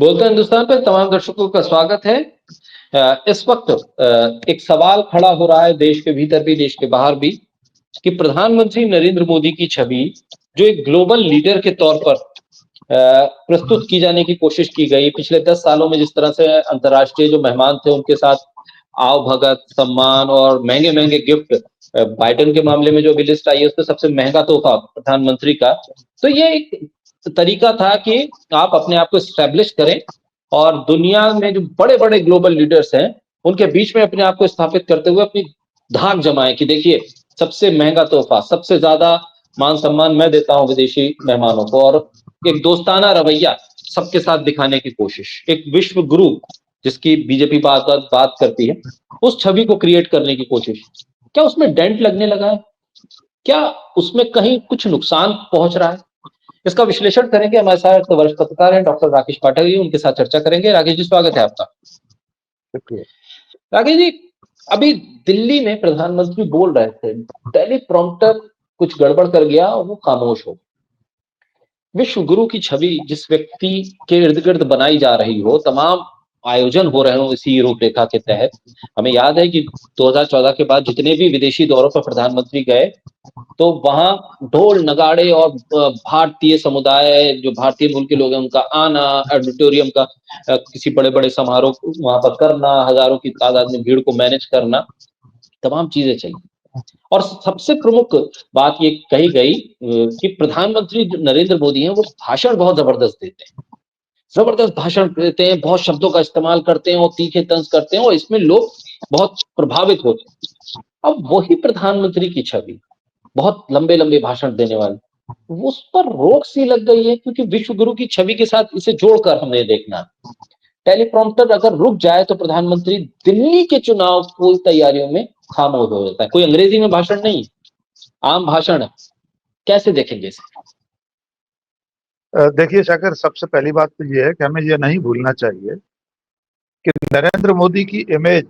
बोलते हिंदुस्तान पे तमाम दर्शकों का स्वागत है। इस वक्त एक सवाल खड़ा हो रहा है देश के भीतर भी देश के बाहर भी कि प्रधानमंत्री नरेंद्र मोदी की छवि जो एक ग्लोबल लीडर के तौर पर प्रस्तुत की जाने की कोशिश की गई पिछले 10 सालों में, जिस तरह से अंतर्राष्ट्रीय जो मेहमान थे उनके साथ आओ भगत सम्मान और महंगे महंगे गिफ्ट। बाइडेन के मामले में जो अभी लिस्ट आई है उसमें सबसे महंगा तोहफा प्रधानमंत्री का। तो ये एक तरीका था कि आप अपने आप को स्टैब्लिश करें और दुनिया में जो बड़े बड़े ग्लोबल लीडर्स हैं उनके बीच में अपने आप को स्थापित करते हुए अपनी धाक जमाएं कि देखिए, सबसे महंगा तोहफा, सबसे ज्यादा मान सम्मान मैं देता हूं विदेशी मेहमानों को। और एक दोस्ताना रवैया सबके साथ दिखाने की कोशिश, एक विश्व गुरु जिसकी बीजेपी बात बात करती है, उस छवि को क्रिएट करने की कोशिश। क्या उसमें डेंट लगने लगा है? क्या उसमें कहीं कुछ नुकसान पहुंच रहा है? इसका विश्लेषण करेंगे। हमारे साथ वरिष्ठ पत्रकार हैं डॉक्टर राकेश पाठक जी, उनके साथ चर्चा करेंगे। राकेश जी, स्वागत है आपका। शुक्रिया। राकेश जी, अभी दिल्ली में प्रधानमंत्री बोल रहे थे, टेलीप्रॉम्प्टर कुछ गड़बड़ कर गया और वो खामोश हो। विश्व गुरु की छवि जिस व्यक्ति के इर्द गिर्द बनाई जा रही हो, तमाम आयोजन हो रहे हो इसी रूपरेखा के तहत। हमें याद है कि 2014 के बाद जितने भी विदेशी दौरों पर प्रधानमंत्री गए तो वहां ढोल नगाड़े और भारतीय समुदाय, जो भारतीय मूल के लोग हैं, उनका आना, ऑडिटोरियम का किसी बड़े बड़े समारोह वहां पर करना, हजारों की तादाद में भीड़ को मैनेज करना, तमाम चीजें चाहिए। और सबसे प्रमुख बात ये कही गई कि प्रधानमंत्री जो नरेंद्र मोदी हैं वो भाषण बहुत जबरदस्त देते हैं, जबरदस्त भाषण देते हैं, बहुत शब्दों का इस्तेमाल करते हैं और तीखे तंज करते हैं और इसमें लोग बहुत प्रभावित होते हैं। अब वही प्रधानमंत्री की छवि, बहुत लंबे लंबे भाषण देने वाले, उस पर रोक सी लग गई है क्योंकि विश्व गुरु की छवि के साथ इसे जोड़कर हमें देखना। टेलीप्रॉम्प्टर अगर रुक जाए तो प्रधानमंत्री दिल्ली के चुनाव की तैयारियों में खामोश हो जाता है। कोई अंग्रेजी में भाषण नहीं, आम भाषण है। कैसे देखेंगे इसे? देखिए शाकर, सबसे पहली बात तो ये है कि हमें ये नहीं भूलना चाहिए कि नरेंद्र मोदी की इमेज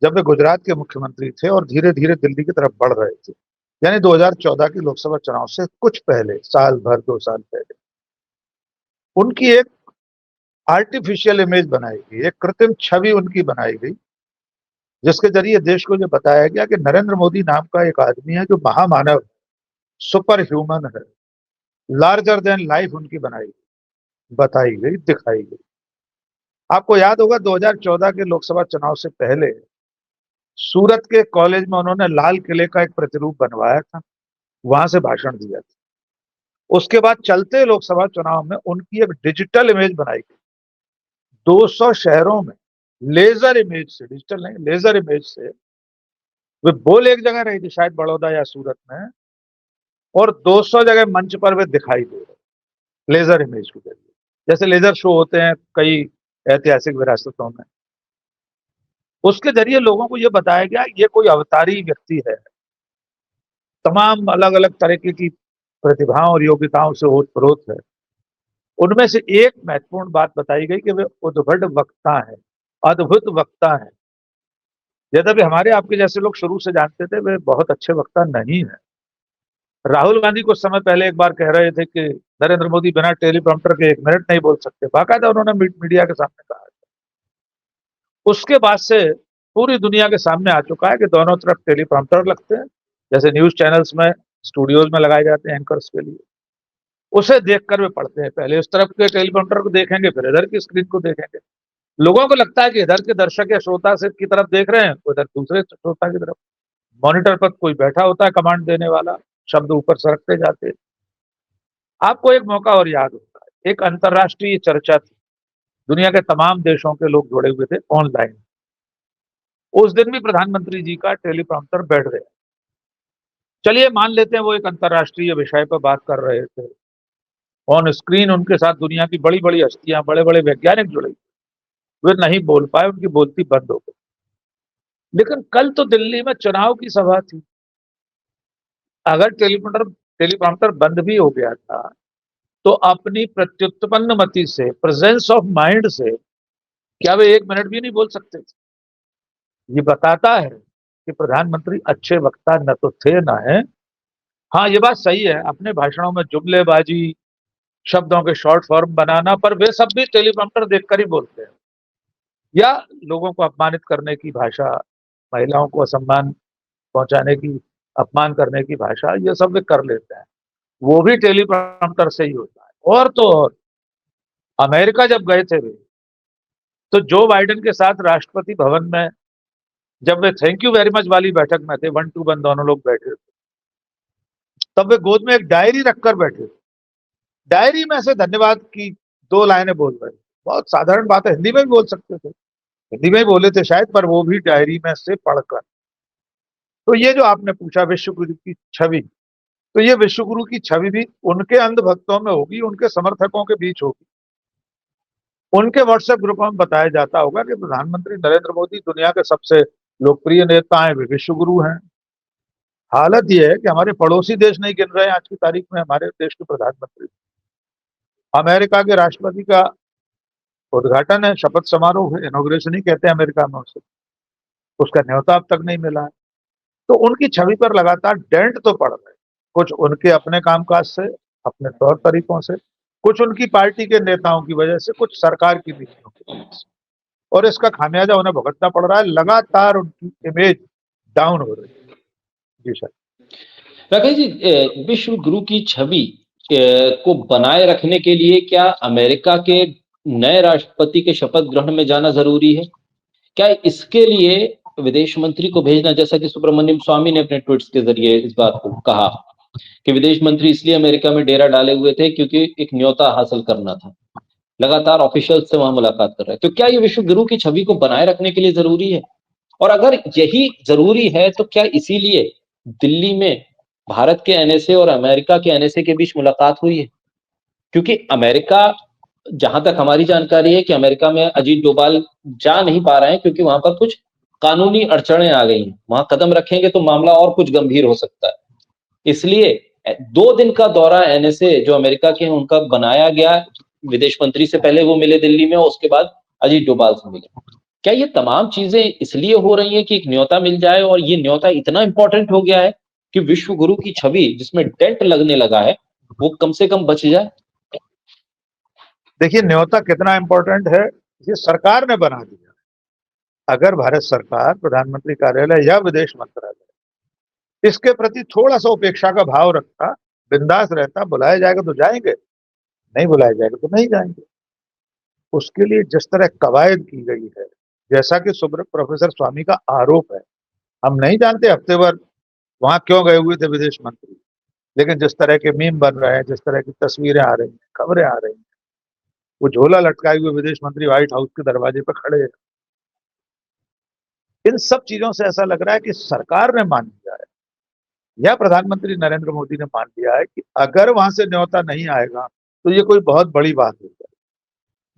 जब वे गुजरात के मुख्यमंत्री थे और धीरे धीरे दिल्ली की तरफ बढ़ रहे थे, यानी 2014 के लोकसभा चुनाव से कुछ पहले, साल भर 2 साल पहले, उनकी एक आर्टिफिशियल इमेज बनाई गई, एक कृत्रिम छवि उनकी बनाई गई, जिसके जरिए देश को ये बताया गया कि नरेंद्र मोदी नाम का एक आदमी है जो महामानव, सुपर ह्यूमन है, लार्जर देन लाइफ उनकी बताई गई, दिखाई गई। आपको याद होगा 2014 के लोकसभा चुनाव से पहले सूरत के कॉलेज में उन्होंने लाल किले का एक प्रतिरूप बनवाया था, वहां से भाषण दिया था। उसके बाद चलते लोकसभा चुनाव में उनकी एक डिजिटल इमेज बनाई गई, 200 शहरों में लेजर इमेज से, डिजिटल नहीं लेजर इमेज से वे बोल एक जगह रही थी, शायद बड़ौदा या सूरत में, और 200 जगह मंच पर वे दिखाई दे रहे लेजर इमेज के जरिए, जैसे लेजर शो होते हैं कई ऐतिहासिक विरासतों में। उसके जरिए लोगों को यह बताया गया ये कोई अवतारी व्यक्ति है, तमाम अलग अलग तरीके की प्रतिभाओं और योग्यताओं से ओतप्रोत है। उनमें से एक महत्वपूर्ण बात बताई गई कि वे उद्भट वक्ता है, अद्भुत वक्ता है। यद्यपि हमारे आपके जैसे लोग शुरू से जानते थे वे बहुत अच्छे वक्ता नहीं है। राहुल गांधी कुछ समय पहले एक बार कह रहे थे कि नरेंद्र मोदी बिना टेलीप्रॉम्प्टर के 1 मिनट नहीं बोल सकते, बाकायदा उन्होंने मीडिया के सामने कहा। उसके बाद से पूरी दुनिया के सामने आ चुका है कि दोनों तरफ टेलीप्रॉम्प्टर लगते हैं, जैसे न्यूज चैनल्स में स्टूडियोज में लगाए जाते हैं एंकर्स के लिए। उसे देखकर वे पढ़ते हैं, पहले उस तरफ के टेलीप्रॉम्प्टर को देखेंगे, फिर इधर की स्क्रीन को देखेंगे। लोगों को लगता है कि इधर के दर्शक या श्रोता से की तरफ देख रहे हैं, उधर दूसरे श्रोता की तरफ। मॉनिटर पर कोई बैठा होता है कमांड देने वाला, शब्द ऊपर सरकते जाते। आपको एक मौका और याद होता है, एक अंतर्राष्ट्रीय चर्चा थी, दुनिया के तमाम देशों के लोग जुड़े हुए थे ऑनलाइन। उस दिन भी प्रधानमंत्री जी का टेलीप्रॉम्प्टर बैठ गया। चलिए मान लेते हैं वो एक अंतर्राष्ट्रीय विषय पर बात कर रहे थे, ऑन स्क्रीन उनके साथ दुनिया की बड़ी बड़ी हस्तियां, बड़े बड़े वैज्ञानिक जुड़े, वे नहीं बोल पाए, उनकी बोलती बंद हो गई। लेकिन कल तो दिल्ली में चुनाव की सभा थी, अगर टेलीप्रॉम्प्टर बंद भी हो गया था तो अपनी प्रत्युत्पन्न मति से, प्रेजेंस ऑफ माइंड से, क्या वे 1 मिनट भी नहीं बोल सकते थे? ये बताता है कि प्रधानमंत्री अच्छे वक्ता न तो थे न है। हाँ, ये बात सही है, अपने भाषणों में जुमलेबाजी, शब्दों के शॉर्ट फॉर्म बनाना, पर वे सब भी टेलीप्रॉम्प्टर देखकर ही बोलते हैं। या लोगों को अपमानित करने की भाषा, महिलाओं को असम्मान पहुंचाने की, अपमान करने की भाषा, ये सब वे कर लेते हैं, वो भी टेलीप्रॉम्प्टर से ही होता है। और तो और अमेरिका जब गए थे वे, तो जो बाइडेन के साथ राष्ट्रपति भवन में जब वे थैंक यू वेरी मच वाली बैठक में थे, 1-2 1 दोनों लोग बैठे थे, तब वे गोद में एक डायरी रखकर बैठे थे। डायरी में से धन्यवाद की 2 लाइनें बोल रहे थे। बहुत साधारण बात है, हिंदी में भी बोल सकते थे, हिंदी में ही बोले थे शायद, पर वो भी डायरी में से पढ़कर। तो ये जो आपने पूछा विश्व गुरु की छवि, तो ये विश्व गुरु की छवि भी उनके अंधभक्तों में होगी, उनके समर्थकों के बीच होगी। उनके व्हाट्सएप ग्रुपों में बताया जाता होगा कि प्रधानमंत्री नरेंद्र मोदी दुनिया के सबसे लोकप्रिय नेता हैं, वे विश्व गुरु हैं। हालत यह है कि हमारे पड़ोसी देश नहीं गिन रहे हैं आज की तारीख में हमारे देश के प्रधानमंत्री। अमेरिका के राष्ट्रपति का उद्घाटन है, शपथ समारोह है, इनॉग्रेशन ही कहते हैं अमेरिका में उसे, उसका न्योता अब तक नहीं मिला है। तो उनकी छवि पर लगातार डेंट तो पड़ रहे हैं, कुछ उनके अपने कामकाज से, अपने तौर तरीकों से, कुछ उनकी पार्टी के नेताओं की वजह से, कुछ सरकार की नीतियों की वजह से, और इसका खामियाजा उन्हें भुगतना पड़ रहा है। लगातार उनकी इमेज डाउन हो रही है। जी सर। राकेश जी, विश्व गुरु की छवि को बनाए रखने के लिए क्या अमेरिका के नए राष्ट्रपति के शपथ ग्रहण में जाना जरूरी है? क्या इसके लिए विदेश मंत्री को भेजना, जैसा कि सुब्रमण्यम स्वामी ने अपने ट्वीट्स के जरिए इस बात को कहा कि विदेश मंत्री इसलिए अमेरिका में डेरा डाले हुए थे क्योंकि एक न्योता हासिल करना था, लगातार ऑफिशियल से वहां मुलाकात कर रहे हैं, तो क्या ये विश्व गुरु की छवि को बनाए रखने के लिए जरूरी है? और अगर यही जरूरी है तो क्या इसीलिए दिल्ली में भारत के एनएसए और अमेरिका के एनएसए के बीच मुलाकात हुई है? क्योंकि अमेरिका, जहां तक हमारी जानकारी है कि अमेरिका में अजीत डोभाल जा नहीं पा रहे हैं क्योंकि वहां पर कुछ कानूनी अड़चनें आ गई हैं, वहां कदम रखेंगे तो मामला और कुछ गंभीर हो सकता है। इसलिए 2 दिन का दौरा एनएसए जो अमेरिका के हैं उनका बनाया गया, विदेश मंत्री से पहले वो मिले दिल्ली में, उसके बाद अजीत डोभाल से मिले। क्या ये तमाम चीजें इसलिए हो रही हैं कि एक न्योता मिल जाए, और ये न्योता इतना इंपॉर्टेंट हो गया है कि विश्व गुरु की छवि जिसमें डेंट लगने लगा है वो कम से कम बच जाए? देखिए, न्योता कितना इंपॉर्टेंट है ये सरकार ने बना दिया। अगर भारत सरकार, प्रधानमंत्री कार्यालय या विदेश मंत्रालय इसके प्रति थोड़ा सा उपेक्षा का भाव रखता, बिंदास रहता, बुलाया जाएगा तो जाएंगे, नहीं बुलाया जाएगा तो नहीं जाएंगे। उसके लिए जिस तरह कवायद की गई है, जैसा कि प्रोफेसर स्वामी का आरोप है, हम नहीं जानते हफ्ते भर वहां क्यों गए हुए थे विदेश मंत्री, लेकिन जिस तरह के मीम बन रहे हैं, जिस तरह की तस्वीरें आ रही हैं, खबरें आ रही हैं, वो झोला लटकाए हुए विदेश मंत्री व्हाइट हाउस के दरवाजे पर खड़े हैं। इन सब चीजों से ऐसा लग रहा है कि सरकार ने मान लिया है, या प्रधानमंत्री नरेंद्र मोदी ने मान लिया है कि अगर वहां से न्योता नहीं आएगा तो ये कोई बहुत बड़ी बात हो जाए।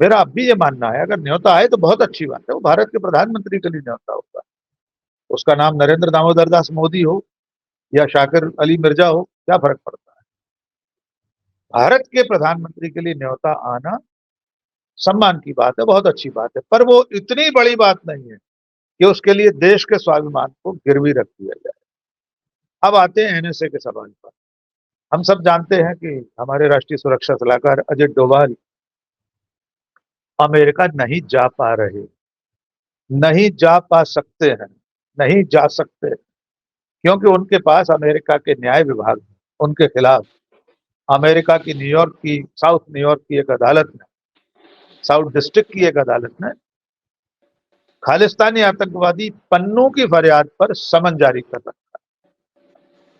मेरा अब भी ये मानना है, अगर न्योता आए तो बहुत अच्छी बात है, वो भारत के प्रधानमंत्री के लिए न्योता होगा, उसका नाम नरेंद्र दामोदर दास मोदी हो या शाकिर अली मिर्जा हो, क्या फर्क पड़ता है। भारत के प्रधानमंत्री के लिए न्योता आना सम्मान की बात है, बहुत अच्छी बात है, पर वो इतनी बड़ी बात नहीं है कि उसके लिए देश के स्वाभिमान को गिरवी रख दिया जाए। अब आते हैं एनएसए के सवाल पर। हम सब जानते हैं कि हमारे राष्ट्रीय सुरक्षा सलाहकार अजित डोभाल अमेरिका नहीं जा पा रहे, नहीं जा पा सकते हैं, नहीं जा सकते, क्योंकि उनके पास अमेरिका के न्याय विभाग, उनके खिलाफ अमेरिका की न्यूयॉर्क की, साउथ न्यूयॉर्क की एक अदालत ने, साउथ डिस्ट्रिक्ट की एक अदालत ने खालिस्तानी आतंकवादी पन्नू की फरियाद पर समन जारी कर रखा।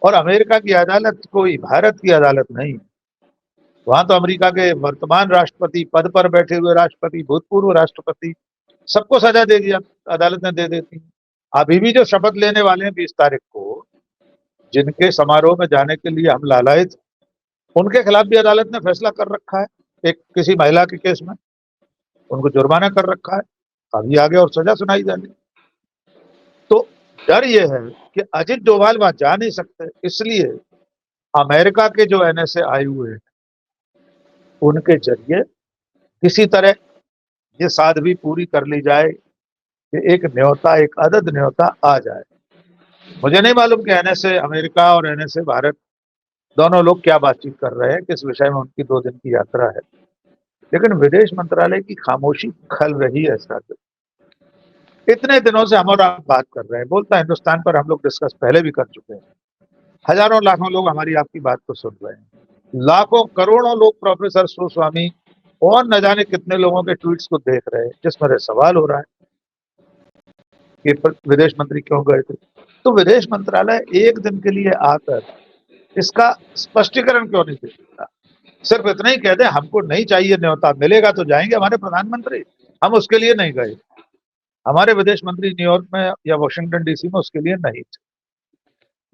और अमेरिका की अदालत कोई भारत की अदालत नहीं, वहां तो अमेरिका के वर्तमान राष्ट्रपति, पद पर बैठे हुए राष्ट्रपति, भूतपूर्व राष्ट्रपति, सबको सजा दे दिया, अदालत ने दे देती। अभी भी जो शपथ लेने वाले हैं 20 तारीख को, जिनके समारोह में जाने के लिए हम लालायित, उनके खिलाफ भी अदालत ने फैसला कर रखा है, एक किसी महिला के केस में उनको जुर्माना कर रखा है, अभी आगे और सजा सुनाई जानी। तो डर यह है कि अजित डोभाल वहां जा नहीं सकते, इसलिए अमेरिका के जो एनएसए आए हुए हैं उनके जरिए किसी तरह ये साधवी पूरी कर ली जाए कि एक न्योता, एक अदद न्योता आ जाए। मुझे नहीं मालूम कि एनएसए अमेरिका और एनएसए भारत दोनों लोग क्या बातचीत कर रहे हैं, किस विषय में उनकी 2 दिन की यात्रा है। लेकिन विदेश मंत्रालय की खामोशी खल रही है इसका। इतने दिनों से हम और आप बात कर रहे हैं, बोलता हिंदुस्तान पर हम लोग डिस्कस पहले भी कर चुके हैं। हजारों लाखों लोग हमारी आपकी बात को सुन रहे हैं। लाखों करोड़ों लोग प्रोफेसर सुस्वामी और न जाने कितने लोगों के ट्वीट्स को देख रहे हैं, जिसमें सवाल हो रहा है कि विदेश मंत्री क्यों गए थे। तो विदेश मंत्रालय एक दिन के लिए आकर इसका स्पष्टीकरण क्यों नहीं देता? सिर्फ इतना ही कह दे हमको नहीं चाहिए न्योता, मिलेगा तो जाएंगे। हमारे प्रधानमंत्री, हम उसके लिए नहीं गए। हमारे विदेश मंत्री न्यूयॉर्क में या वॉशिंगटन डीसी में उसके लिए नहीं थे।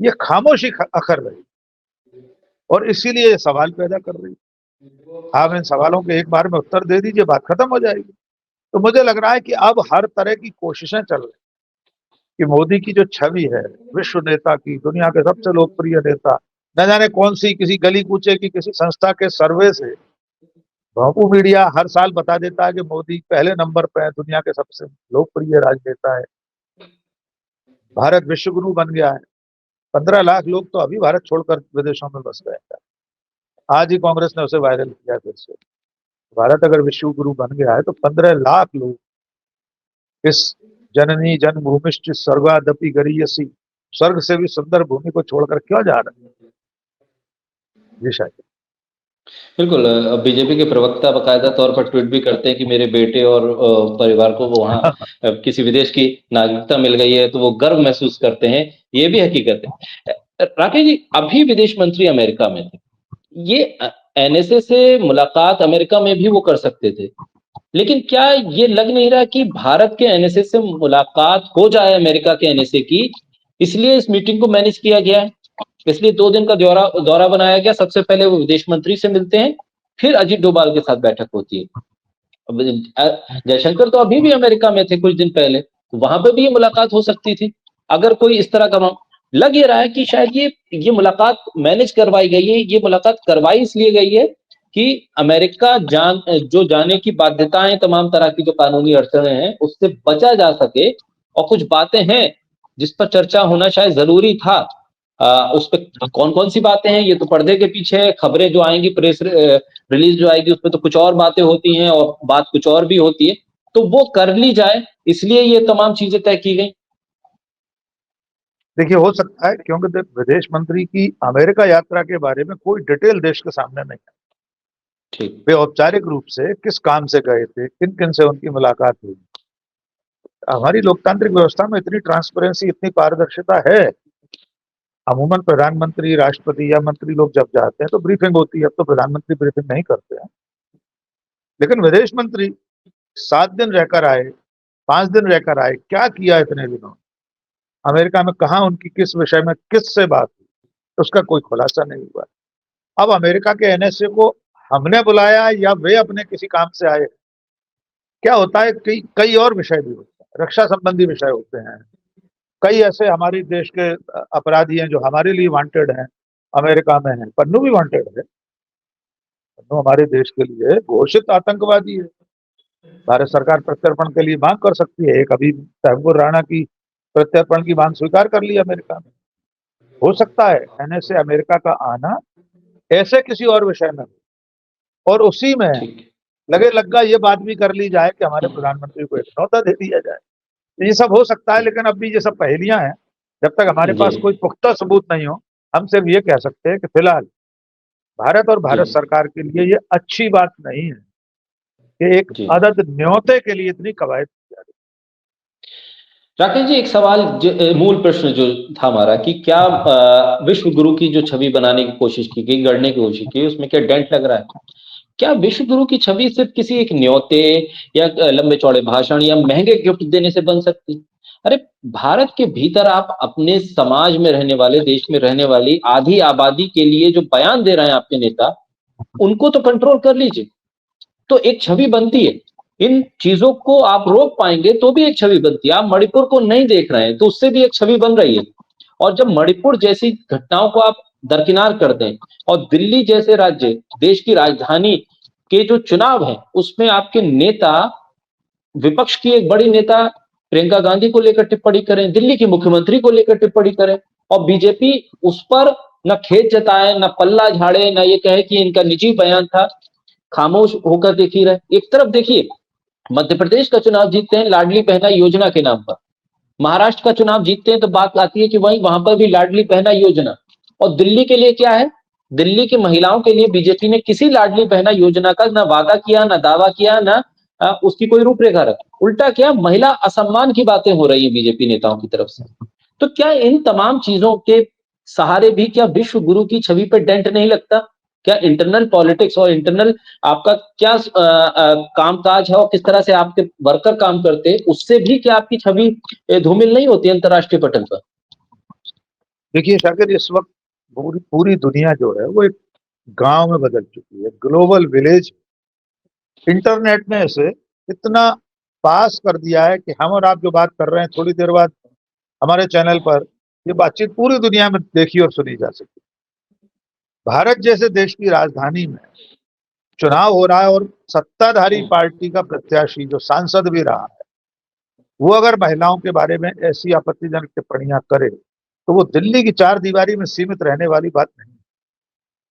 ये खामोशी अखर रही और इसीलिए ये सवाल पैदा कर रही। आप इन सवालों के एक बार में उत्तर दे दीजिए, बात खत्म हो जाएगी। तो मुझे लग रहा है कि अब हर तरह की कोशिशें चल रही कि मोदी की जो छवि है विश्व नेता की, दुनिया के सबसे लोकप्रिय नेता, न जाने कौन सी किसी गली कूचे की किसी संस्था के सर्वे से भोंपू मीडिया हर साल बता देता है कि मोदी पहले नंबर पे है, दुनिया के सबसे लोकप्रिय राजनेता है, भारत विश्व गुरु बन गया है। 15 लाख लोग तो अभी भारत छोड़कर विदेशों में बस गए हैं। आज ही कांग्रेस ने उसे वायरल किया फिर से। भारत अगर विश्व गुरु बन गया है तो 15 लाख लोग इस जननी जन्मभूमिश्च स्वर्गादपि गरीयसी, स्वर्ग से भी सुंदर भूमि को छोड़कर क्यों जा रहे हैं? जी शायद बिल्कुल। बीजेपी के प्रवक्ता बकायदा तौर पर ट्वीट भी करते हैं कि मेरे बेटे और परिवार को वो वहाँ किसी विदेश की नागरिकता मिल गई है तो वो गर्व महसूस करते हैं। ये भी हकीकत है। राकेश जी, अभी विदेश मंत्री अमेरिका में थे। ये एनएसए से मुलाकात अमेरिका में भी वो कर सकते थे, लेकिन क्या ये लग नहीं रहा कि भारत के एनएसए से मुलाकात हो जाए अमेरिका के एनएसए की, इसलिए इस मीटिंग को मैनेज किया गया है? इसलिए 2 दिन का दौरा बनाया गया। सबसे पहले वो विदेश मंत्री से मिलते हैं, फिर अजीत डोभाल के साथ बैठक होती है। अब जयशंकर तो अभी भी अमेरिका में थे कुछ दिन पहले, तो वहां पे भी ये मुलाकात हो सकती थी। अगर कोई इस तरह का लग ये रहा है कि शायद ये मुलाकात मैनेज करवाई गई है। ये मुलाकात करवाई इसलिए गई है कि अमेरिका जो जाने की बाध्यताएं, तमाम तरह की जो कानूनी अड़चने हैं उससे बचा जा सके, और कुछ बातें हैं जिस पर चर्चा होना शायद जरूरी था। उस पर कौन कौन सी बातें हैं ये तो पर्दे के पीछे है। खबरें जो आएंगी, प्रेस रिलीज जो आएगी, उसमें तो कुछ और बातें होती हैं और बात कुछ और भी होती है। तो वो कर ली जाए, इसलिए ये तमाम चीजें तय की गई। देखिए, हो सकता है क्योंकि विदेश मंत्री की अमेरिका यात्रा के बारे में कोई डिटेल देश के सामने नहीं है। ठीक। वे औपचारिक रूप से किस काम से गए थे, किन किन से उनकी मुलाकात हुई। हमारी लोकतांत्रिक व्यवस्था में इतनी ट्रांसपेरेंसी, इतनी पारदर्शिता है। अमूमन प्रधानमंत्री, राष्ट्रपति या मंत्री लोग जब जाते हैं तो ब्रीफिंग होती है। अब तो प्रधानमंत्री ब्रीफिंग नहीं करते हैं, लेकिन विदेश मंत्री 7 दिन रहकर आए, 5 दिन रहकर आए, क्या किया इतने दिनों? अमेरिका में कहा उनकी किस विषय में किससे बात हुई, उसका कोई खुलासा नहीं हुआ। अब अमेरिका के एनएसए को हमने बुलाया या वे अपने किसी काम से आए? क्या होता है, कई कई और विषय भी होते हैं, रक्षा संबंधी विषय होते हैं। कई ऐसे हमारे देश के अपराधी हैं जो हमारे लिए वांटेड हैं, अमेरिका में हैं। पन्नू भी वांटेड है। पन्नू हमारे देश के लिए घोषित आतंकवादी है। भारत सरकार प्रत्यर्पण के लिए मांग कर सकती है। एक अभी तैमूर राणा की प्रत्यर्पण की मांग स्वीकार कर ली अमेरिका में। हो सकता है एनएसए अमेरिका का आना ऐसे किसी और विषय में हो और उसी में ठीक। लगे लग्गा ये बात भी कर ली जाए कि हमारे प्रधानमंत्री को एक न्योता दे दिया जाए। तो ये सब हो सकता है, लेकिन अब भी ये सब पहेलियां हैं। जब तक हमारे जी। पास कोई पुख्ता सबूत नहीं हो, हम सिर्फ ये कह सकते हैं कि फिलहाल भारत और जी। भारत सरकार के लिए ये अच्छी बात नहीं है कि एक जी। अदद न्योते के लिए इतनी कवायद की जा रही राकेश जी, एक सवाल मूल प्रश्न जो था हमारा कि क्या विश्व गुरु की जो छवि बनाने की कोशिश की गई, गढ़ने की कोशिश की, उसमें क्या डेंट लग रहा है? क्या विश्व गुरु की छवि सिर्फ किसी एक न्योते या लंबे चौड़े भाषण या महंगे गिफ्ट देने से बन सकती? अरे, भारत के भीतर आप अपने समाज में रहने वाले, देश में रहने वाली आधी आबादी के लिए जो बयान दे रहे हैं आपके नेता, उनको तो कंट्रोल कर लीजिए, तो एक छवि बनती है। इन चीजों को आप रोक पाएंगे तो भी एक छवि बनती है। आप मणिपुर को नहीं देख रहे हैं तो उससे भी एक छवि बन रही है। और जब मणिपुर जैसी घटनाओं को आप दरकिनार कर दें और दिल्ली जैसे राज्य, देश की राजधानी के जो चुनाव है उसमें आपके नेता, विपक्ष की एक बड़ी नेता प्रियंका गांधी को लेकर टिप्पणी करें, दिल्ली की मुख्यमंत्री को लेकर टिप्पणी करें, और बीजेपी उस पर ना खेत जताए, ना पल्ला झाड़े, ना ये कहे कि इनका निजी बयान था, खामोश होकर देख ही रहे। एक तरफ देखिए, मध्य प्रदेश का चुनाव जीतते हैं लाडली बहना योजना के नाम पर, महाराष्ट्र का चुनाव जीतते हैं तो बात आती है कि वहां पर भी लाडली बहना योजना। और दिल्ली के लिए क्या है, दिल्ली की महिलाओं के लिए बीजेपी ने किसी लाडली बहना योजना का ना वादा किया, ना दावा किया, ना उसकी कोई रूपरेखा रखी। उल्टा क्या, महिला असम्मान की बातें हो रही है बीजेपी नेताओं की तरफ से। तो क्या इन तमाम चीजों के सहारे भी क्या विश्व गुरु की छवि पर डेंट नहीं लगता? क्या इंटरनल पॉलिटिक्स और इंटरनल आपका क्या कामकाज है और किस तरह से आपके वर्कर काम करते हैं, उससे भी क्या आपकी छवि धूमिल नहीं होती अंतरराष्ट्रीय पटल पर? देखिए शाकिर, इस वक्त पूरी पूरी दुनिया जो है वो एक गांव में बदल चुकी है, ग्लोबल विलेज। इंटरनेट ने इसे इतना पास कर दिया है कि हम और आप जो बात कर रहे हैं, थोड़ी देर बाद हमारे चैनल पर ये बातचीत पूरी दुनिया में देखी और सुनी जा सकती है। भारत जैसे देश की राजधानी में चुनाव हो रहा है और सत्ताधारी पार्टी का प्रत्याशी जो सांसद भी रहा है, वो अगर महिलाओं के बारे में ऐसी आपत्तिजनक टिप्पणियां करे तो वो दिल्ली की चार दीवारी में सीमित रहने वाली बात नहीं है।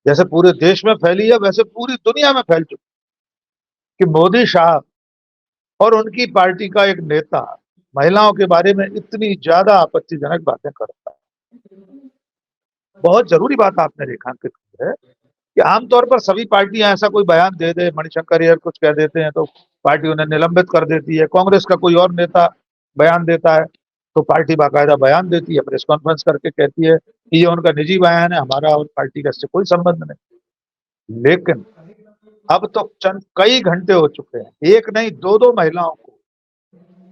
जैसे पूरे देश में फैली है, वैसे पूरी दुनिया में फैल चुकी कि मोदी शाह और उनकी पार्टी का एक नेता महिलाओं के बारे में इतनी ज्यादा आपत्तिजनक बातें करता है। बहुत जरूरी बात आपने रेखांकित की है कि आमतौर पर सभी पार्टियां ऐसा कोई बयान दे दे, मणिशंकर यार कुछ कह देते हैं तो पार्टी उन्हें निलंबित कर देती है। कांग्रेस का कोई और नेता बयान देता है तो पार्टी बाकायदा बयान देती है, प्रेस कॉन्फ्रेंस करके कहती है कि ये उनका निजी बयान है, हमारा और पार्टी का इससे कोई संबंध नहीं। लेकिन अब तो चंद कई घंटे हो चुके हैं, एक नहीं दो दो महिलाओं को,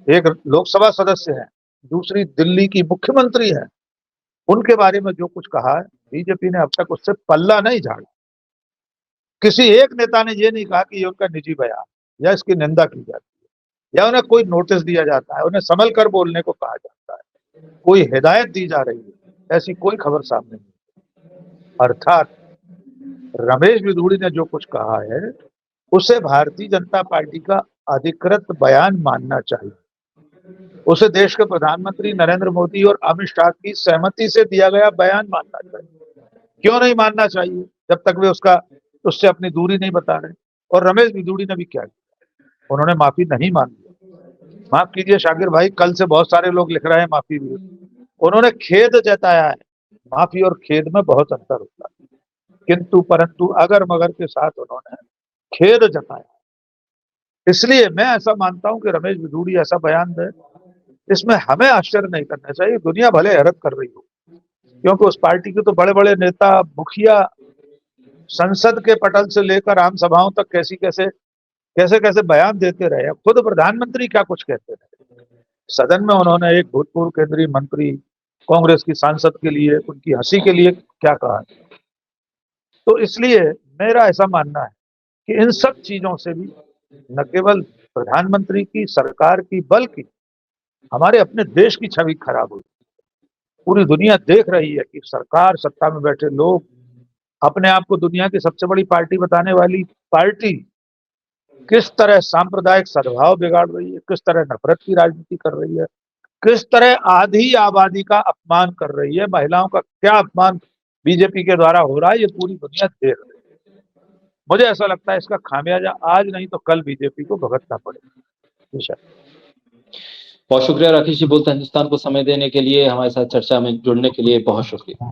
एक लोकसभा सदस्य है, दूसरी दिल्ली की मुख्यमंत्री है, उनके बारे में जो कुछ कहा है, बीजेपी ने अब तक उससे पल्ला नहीं झाड़ा। किसी एक नेता ने ये नहीं कहा कि ये उनका निजी बयान या इसकी निंदा की जाती है या उन्हें कोई नोटिस दिया जाता है, उन्हें संभल कर बोलने को कहा जाता है, कोई हिदायत दी जा रही है, ऐसी कोई खबर सामने नहीं। अर्थात रमेश बिधूड़ी ने जो कुछ कहा है उसे भारतीय जनता पार्टी का अधिकृत बयान मानना चाहिए। उसे देश के प्रधानमंत्री नरेंद्र मोदी और अमित शाह की सहमति से दिया गया बयान मानना चाहिए। क्यों नहीं मानना चाहिए जब तक वे उससे अपनी दूरी नहीं बता रहे। और रमेश बिधूड़ी ने भी क्या किया, उन्होंने माफी नहीं मांगी। माफ कीजिए शाकिर भाई, कल से बहुत सारे लोग लिख रहे हैं माफी भी, उन्होंने खेद जताया है। माफी और खेद में बहुत अंतर होता है, किंतु परंतु अगर मगर के साथ उन्होंने खेद जताया। इसलिए मैं ऐसा मानता हूं कि रमेश बिधूड़ी ऐसा बयान दे, इसमें हमें आश्चर्य नहीं करना चाहिए, दुनिया भले हैरत कर रही हो, क्योंकि उस पार्टी के तो बड़े बड़े नेता, मुखिया संसद के पटल से लेकर आम सभाओं तक कैसे कैसे बयान देते रहे। खुद प्रधानमंत्री क्या कुछ कहते रहे। सदन में उन्होंने एक भूतपूर्व केंद्रीय मंत्री, कांग्रेस की सांसद के लिए उनकी हंसी के लिए क्या कहा। तो इसलिए मेरा ऐसा मानना है कि इन सब चीजों से भी न केवल प्रधानमंत्री की, सरकार की, बल्कि हमारे अपने देश की छवि खराब हुई। पूरी दुनिया देख रही है कि सरकार, सत्ता में बैठे लोग अपने आप को दुनिया की सबसे बड़ी पार्टी बताने वाली पार्टी किस तरह सांप्रदायिक सद्भाव बिगाड़ रही है, किस तरह नफरत की राजनीति कर रही है, किस तरह आधी आबादी का अपमान कर रही है, महिलाओं का क्या अपमान बीजेपी के द्वारा हो रहा है, ये पूरी दुनिया देख रही है। मुझे ऐसा लगता है इसका खामियाजा आज नहीं तो कल बीजेपी को भुगतना पड़ेगा। बहुत शुक्रिया राकेश जी, बोलते हिंदुस्तान को समय देने के लिए, हमारे साथ चर्चा में जुड़ने के लिए बहुत शुक्रिया।